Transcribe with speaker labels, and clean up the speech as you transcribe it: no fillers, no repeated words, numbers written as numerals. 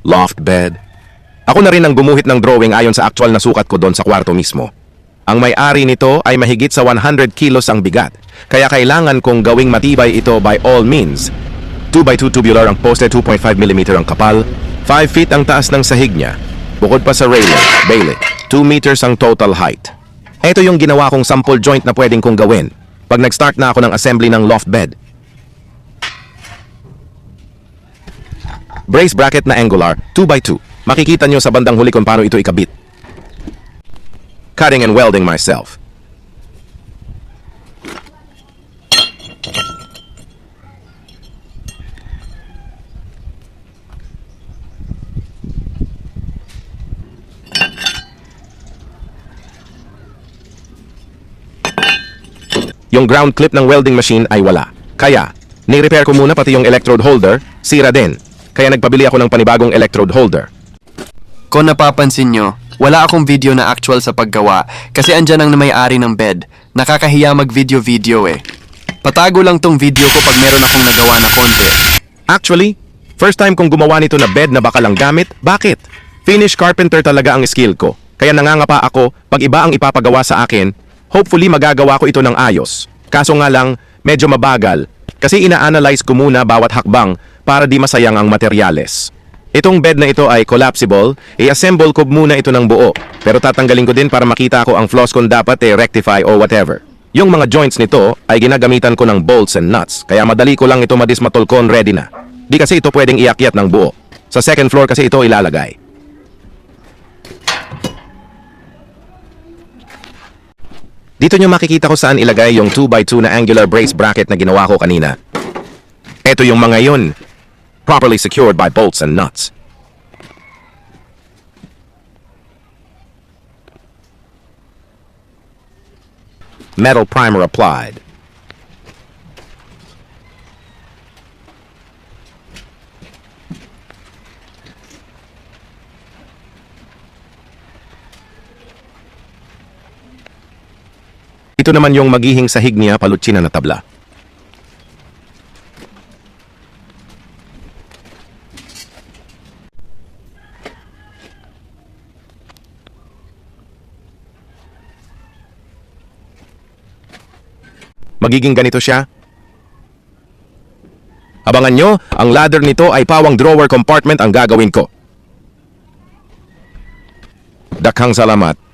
Speaker 1: loft bed. Ako na rin ang gumuhit ng drawing ayon sa actual na sukat ko doon sa kwarto mismo. Ang may-ari nito ay mahigit sa 100 kilos ang bigat, kaya kailangan kong gawing matibay ito by all means. 2x2 tubular ang poste, 2.5mm ang kapal, 5 feet ang taas ng sahig niya. Bukod pa sa railing, bailey, 2 meters ang total height. Ito yung ginawa kong sample joint na pwedeng kong gawin pag nag-start na ako ng assembly ng loft bed. Brace bracket na angular, 2x2. Makikita nyo sa bandang huli kung paano ito ikabit. Cutting and welding myself. Yung ground clip ng welding machine ay wala. Kaya, ni-repair ko muna pati yung electrode holder, sira din. Kaya nagpabili ako ng panibagong electrode holder.
Speaker 2: Kung napapansin nyo, wala akong video na actual sa paggawa kasi andyan ang may-ari ng bed. Nakakahiya mag-video-video eh. Patago lang tong video ko pag meron akong nagawa na konti.
Speaker 1: Actually, first time kong gumawa nito na bed na baka lang gamit. Bakit? Finish carpenter talaga ang skill ko. Kaya nangangapa ako pag iba ang ipapagawa sa akin. Hopefully magagawa ko ito ng ayos. Kaso nga lang, medyo mabagal. Kasi ina-analyze ko muna bawat hakbang para di masayang ang materyales. Itong bed na ito ay collapsible, i-assemble ko muna ito ng buo. Pero tatanggalin ko din para makita ko ang flaws kung dapat rectify o whatever. Yung mga joints nito ay ginagamitan ko ng bolts and nuts, kaya madali ko lang ito madismatulkon ready na. Di kasi ito pwedeng iakyat ng buo. Sa second floor kasi ito ilalagay. Dito nyo makikita ko saan ilagay yung 2x2 na angular brace bracket na ginawa ko kanina. Ito yung mga yun. Properly secured by bolts and nuts. Metal primer applied. Ito naman yung magihing sahig niya palutsin na tabla. Magiging ganito siya. Abangan nyo, ang ladder nito ay pawang drawer compartment ang gagawin ko. Dakhang salamat.